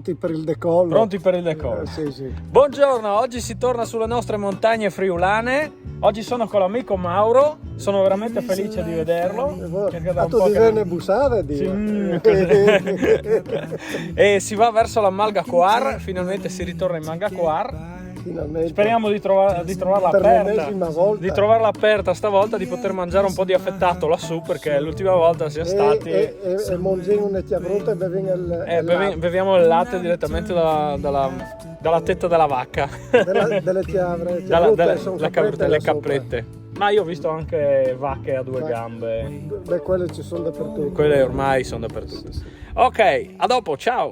pronti per il decollo. Pronti per il decollo. Sì, sì. Buongiorno, oggi si torna sulle nostre montagne friulane. Oggi sono con l'amico Mauro, sono veramente felice di vederlo. Perché da un Tu po' ti che viene bussare di... E si va verso la Malgacoar, finalmente si ritorna in Malgacoar. Finalmente. Speriamo di trovarla Per aperta. l'ennesima volta. Di trovarla aperta stavolta, di poter mangiare un po' di affettato lassù, perché l'ultima volta siamo stati. E mangiamo una chiabrutta e Beviamo il latte direttamente dalla tetta della vacca. delle chiavre. Le caprette. Ma io ho visto anche vacche a due gambe. Beh, quelle ci sono dappertutto. Quelle ormai sono dappertutto. Sì. Ok, a dopo, ciao!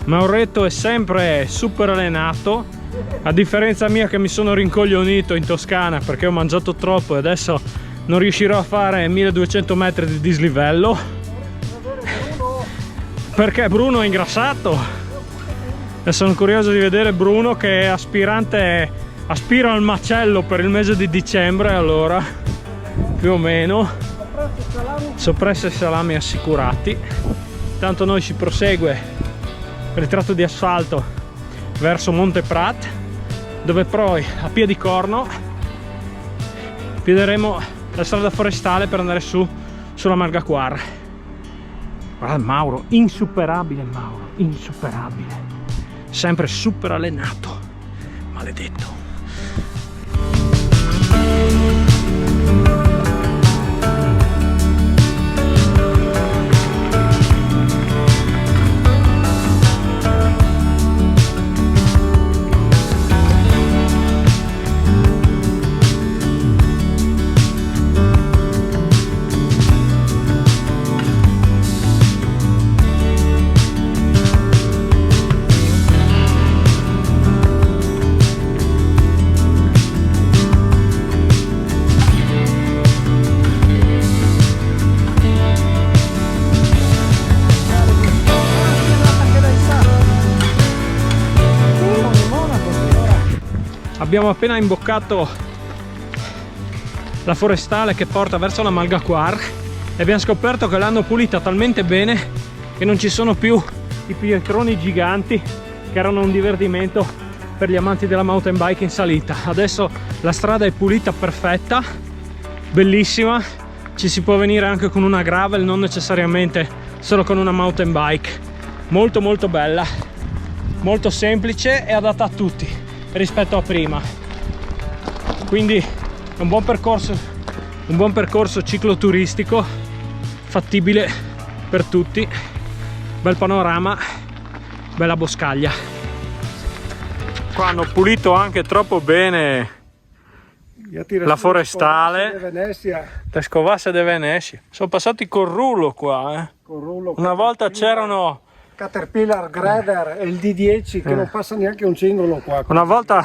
Mauretto è sempre super allenato, a differenza mia che mi sono rincoglionito in Toscana perché ho mangiato troppo e adesso non riuscirò a fare 1200 metri di dislivello perché Bruno è ingrassato e sono curioso di vedere Bruno che è aspira al macello per il mese di dicembre, allora più o meno soppresse e salami assicurati. Tanto noi si prosegue per il tratto di asfalto verso Monte Prat, dove poi a piedi corno piederemo la strada forestale per andare sulla Malgacoar. Guarda Mauro, insuperabile Mauro, insuperabile, sempre super allenato, maledetto. Abbiamo appena imboccato la forestale che porta verso la Malgacoar e abbiamo scoperto che l'hanno pulita talmente bene che non ci sono più i pietroni giganti che erano un divertimento per gli amanti della mountain bike in salita. Adesso la strada è pulita, perfetta, bellissima, ci si può venire anche con una gravel, non necessariamente solo con una mountain bike. Molto molto bella, molto semplice e adatta a tutti rispetto a prima, quindi è un buon percorso cicloturistico fattibile per tutti. Bel panorama, bella boscaglia. Qua hanno pulito anche troppo bene la forestale. Tescovasse de Venezia. Sono passati col rullo qua, Una volta c'erano Caterpillar, Grader e il D10 che non passa neanche un cingolo qua. Una volta,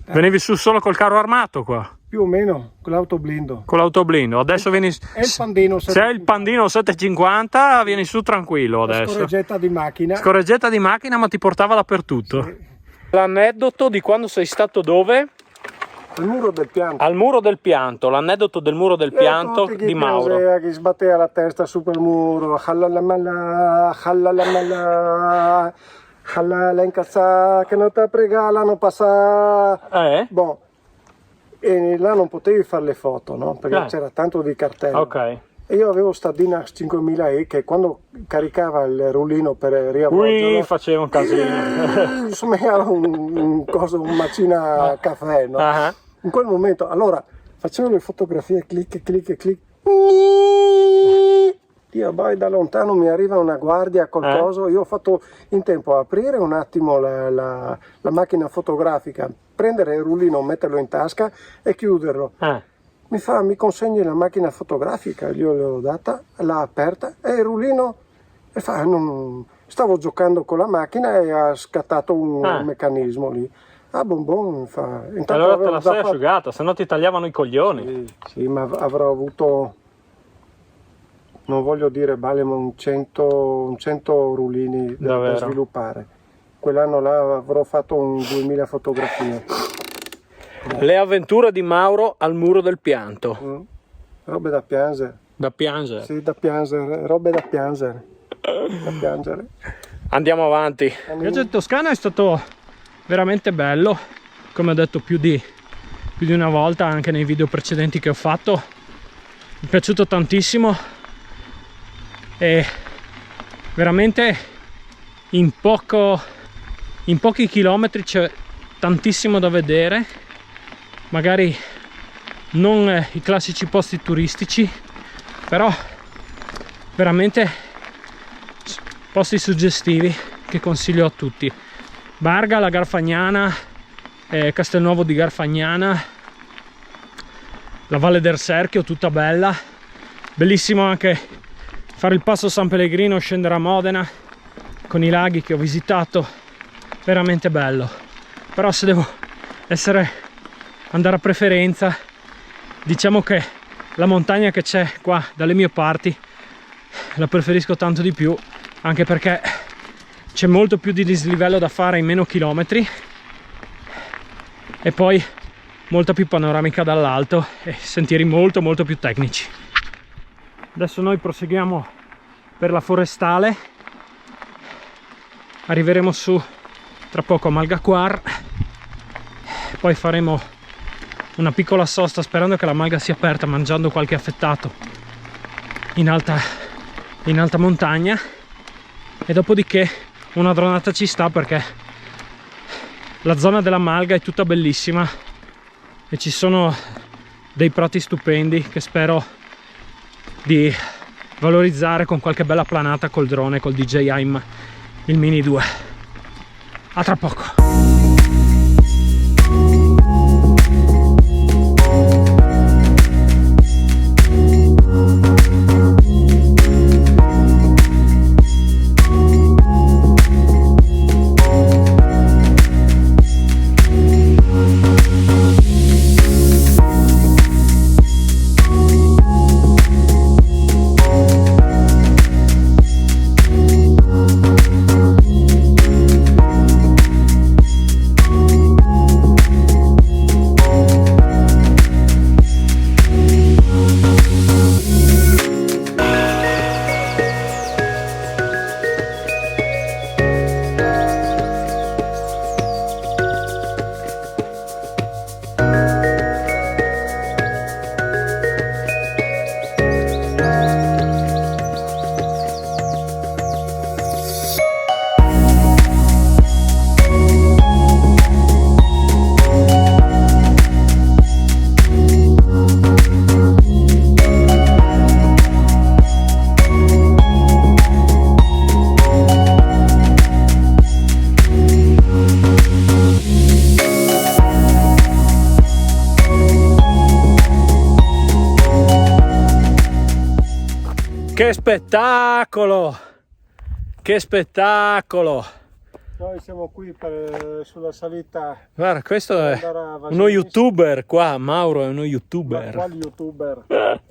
venivi su solo col carro armato qua. Più o meno, con l'autoblindo. Con l'autoblindo, adesso vieni... E il Pandino 750. C'è il Pandino 750, vieni su tranquillo adesso. Scorreggetta di macchina. Scorreggetta di macchina, ma ti portava dappertutto. Sì. L'aneddoto di quando sei stato dove? Al muro del pianto. Al muro del pianto, l'aneddoto del muro del pianto di Mauro. Che sbatteva la testa su quel muro, la incazzata, che non ti regalano passare. Boh. E là non potevi fare le foto, no? Perché c'era tanto di cartello. Ok. E io avevo sta Dynax 5000E che quando caricava il rullino per riavvolgerlo faceva un casino. Insomma era un macina caffè, no? In quel momento, allora, facevo le fotografie, clic. Io poi da lontano mi arriva una guardia, qualcosa, io ho fatto in tempo a aprire un attimo la macchina fotografica, prendere il rullino, metterlo in tasca e chiuderlo. mi consegni la macchina fotografica, io gliel'ho data, l'ha aperta e il rullino e fa, stavo giocando con la macchina e ha scattato un meccanismo lì. Ah, bon, fa. Intanto allora te la sei asciugata, se no ti tagliavano i coglioni. Sì, ma avrò avuto, non voglio dire male, ma un 100 rullini da sviluppare. Quell'anno là avrò fatto un 2000 fotografie. Le avventure di Mauro al muro del pianto. Robe da piangere. Da piangere? Sì, da piangere, robe da piangere. Da piangere. Andiamo avanti. Il viaggio in Toscana è stato veramente bello, come ho detto più di una volta anche nei video precedenti che ho fatto. Mi è piaciuto tantissimo e veramente in pochi chilometri c'è tantissimo da vedere, magari non i classici posti turistici, però veramente posti suggestivi che consiglio a tutti. Barga, la Garfagnana, Castelnuovo di Garfagnana, la Valle del Serchio tutta bella, bellissimo anche fare il passo San Pellegrino, scendere a Modena con i laghi che ho visitato, veramente bello. Però se devo andare a preferenza, diciamo che la montagna che c'è qua dalle mie parti la preferisco tanto di più, anche perché c'è molto più di dislivello da fare in meno chilometri e poi molta più panoramica dall'alto e sentieri molto più tecnici. Adesso noi proseguiamo per la forestale, arriveremo su tra poco a Malgaquar, poi faremo una piccola sosta sperando che la malga sia aperta, mangiando qualche affettato in alta montagna, e dopodiché una dronata ci sta, perché la zona della malga è tutta bellissima e ci sono dei prati stupendi che spero di valorizzare con qualche bella planata col drone, col DJI il Mini 2. A tra poco. Che spettacolo! Che spettacolo! Noi siamo qui sulla salita. Guarda, questo è uno youtuber qua, Mauro è uno youtuber. Ma quali youtuber?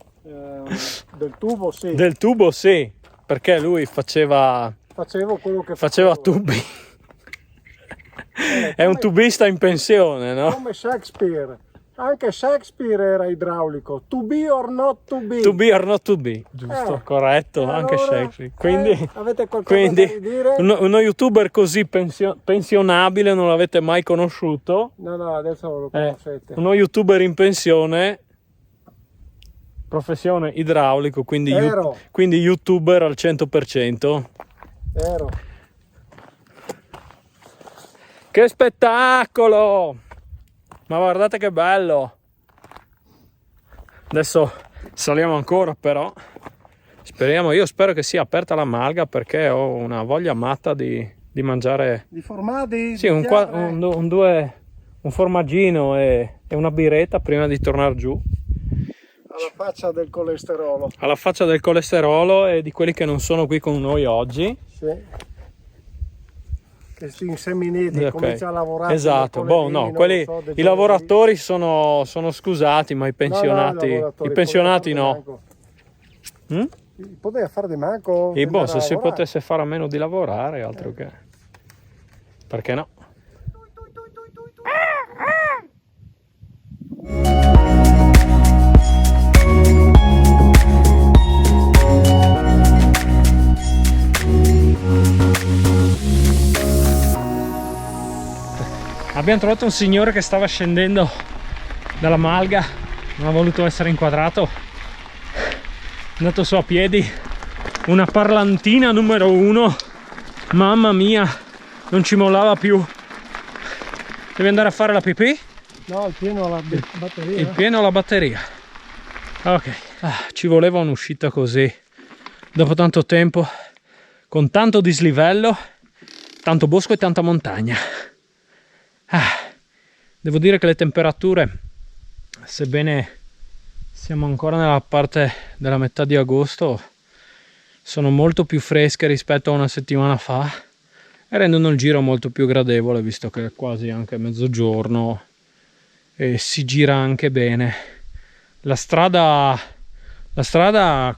Del tubo sì. Del tubo sì, perché lui facevo quello che faceva tubi. È un tubista in pensione, no? Come Shakespeare. Anche Shakespeare era idraulico. To be or not to be. To be or not to be, giusto, corretto, anche allora, Shakespeare. Quindi, avete qualcosa da dire? uno youtuber così pensionabile non l'avete mai conosciuto? No, adesso lo conoscete. Uno youtuber in pensione, professione idraulico, quindi youtuber al 100%. Vero. Che spettacolo! Ma guardate che bello! Adesso saliamo ancora, però speriamo, io spero che sia aperta la malga, perché ho una voglia matta di mangiare, di formaggi, sì, un formaggino e una biretta prima di tornare giù. Alla faccia del colesterolo. Alla faccia del colesterolo e di quelli che non sono qui con noi oggi. Sì. Che si inseminati, Okay. comincia a lavorare. Esatto, boh, no, quelli, i lavoratori sono scusati, ma i pensionati, i pensionati no. Poteva fare di manco. E boh, se si potesse fare a meno di lavorare, altro che. Perché no? Abbiamo trovato un signore che stava scendendo dalla Malga, non ha voluto essere inquadrato, è andato su a piedi, una parlantina numero 1, mamma mia, non ci mollava più. Devi andare a fare la pipì? No, il pieno alla batteria. Il pieno alla batteria. Ok, ci voleva un'uscita così, dopo tanto tempo, con tanto dislivello, tanto bosco e tanta montagna. Devo dire che le temperature, sebbene siamo ancora nella parte della metà di agosto, sono molto più fresche rispetto a una settimana fa e rendono il giro molto più gradevole, visto che è quasi anche mezzogiorno e si gira anche bene. La strada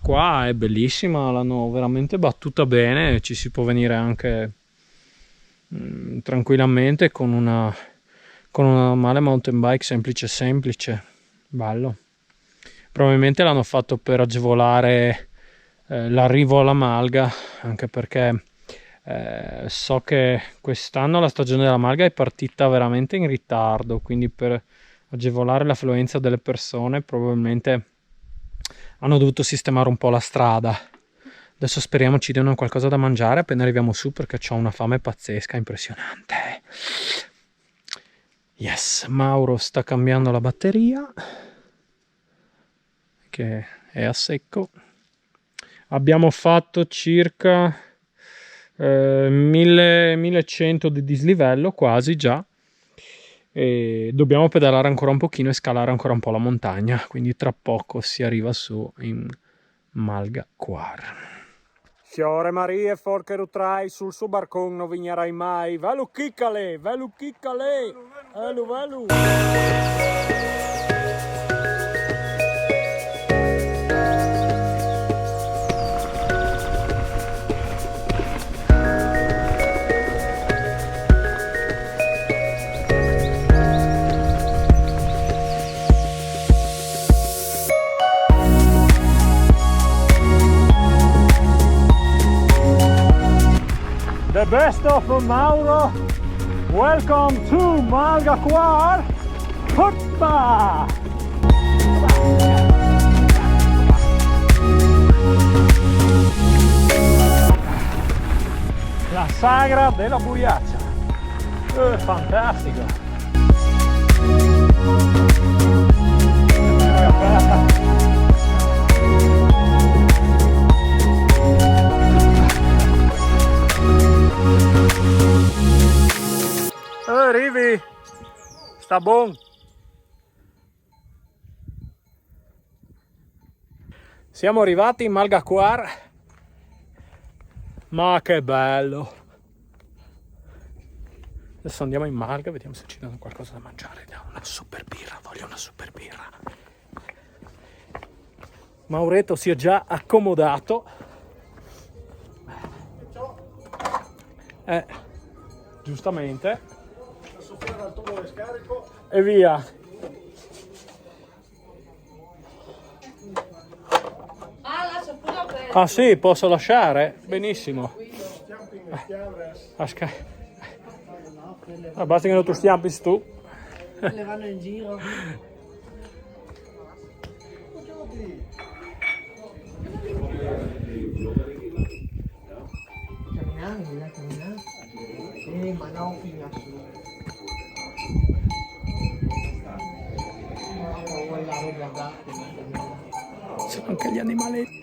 qua è bellissima, l'hanno veramente battuta bene, ci si può venire anche tranquillamente con una normale mountain bike semplice, bello. Probabilmente l'hanno fatto per agevolare l'arrivo alla Malga, anche perché so che quest'anno la stagione della Malga è partita veramente in ritardo, quindi per agevolare l'affluenza delle persone probabilmente hanno dovuto sistemare un po' la strada. Adesso speriamo ci diano qualcosa da mangiare appena arriviamo su, perché ho una fame pazzesca, impressionante. Yes, Mauro sta cambiando la batteria, che è a secco. Abbiamo fatto circa 1100 di dislivello, quasi già. E dobbiamo pedalare ancora un pochino e scalare ancora un po' la montagna, quindi tra poco si arriva su in Malga Quar. Fiore Marie, forche rutrai, sul suo barcon non vignerai mai. Velu chiccale, velu chiccale, velu. The best of Mauro. Welcome to Malga Quar. Hoppa! La sagra della Buiaccia. Fantastico. Rivi, sta buon. Siamo arrivati in Malga Quar, ma che bello. Adesso andiamo in Malga, vediamo se ci danno qualcosa da mangiare. Una super birra, voglio una super birra. Mauretto si è già accomodato. Giustamente. Al tubo di scarico. E via. Ah sì, posso lasciare? Benissimo. Basta che non tu stiampi tu. Le vanno in giro. Camminare. Ma no, fino a Sono anche gli animaletti.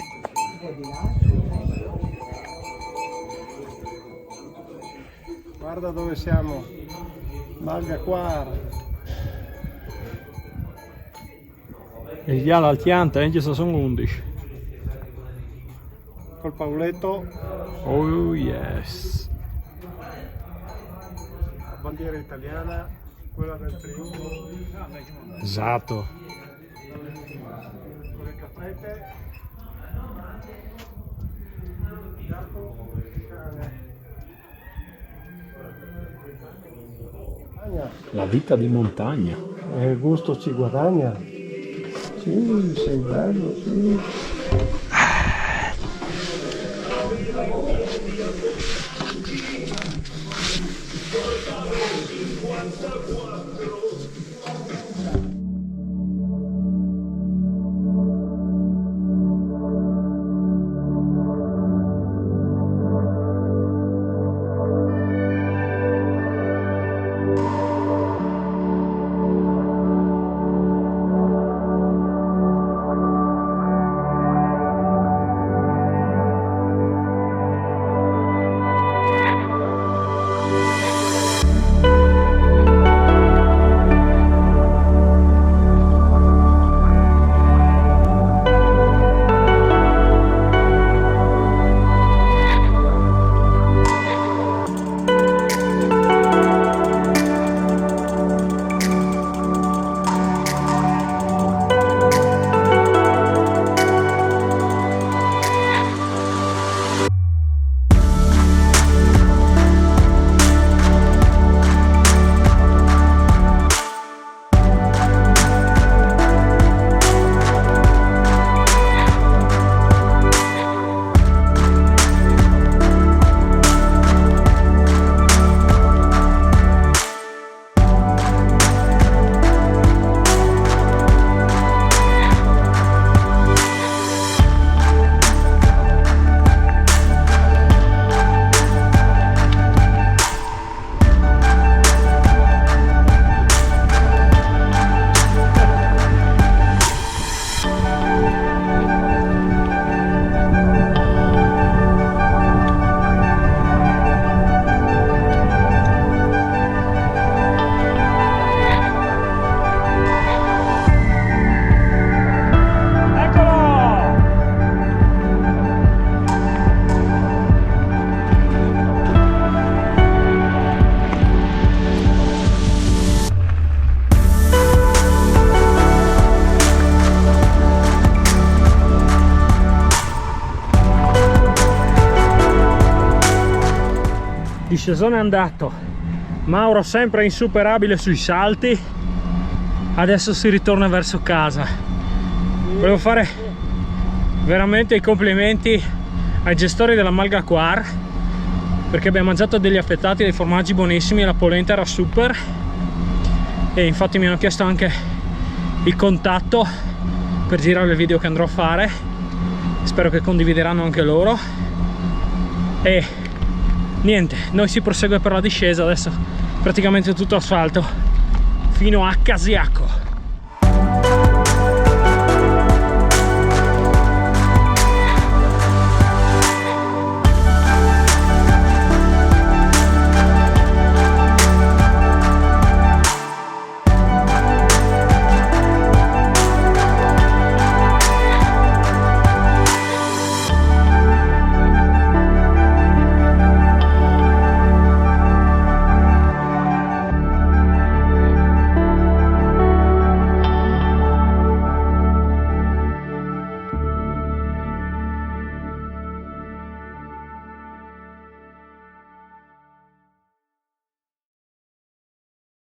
Guarda dove siamo, Malga Quar. Ideale al Chianti, anche se sono 11. Col Pauletto. Oh yes. La bandiera italiana, quella del trionfo. Esatto. Con le cappette. La vita di montagna. Il gusto ci guadagna. Sì, sei bello, sì. Discesone è andato, Mauro sempre insuperabile sui salti, adesso si ritorna verso casa. Volevo fare veramente i complimenti ai gestori della Malgaquar, perché abbiamo mangiato degli affettati, dei formaggi buonissimi e la polenta era super, e infatti mi hanno chiesto anche il contatto per girare il video che andrò a fare. Spero che condivideranno anche loro. E niente, noi si prosegue per la discesa, adesso praticamente tutto asfalto fino a Casiaco.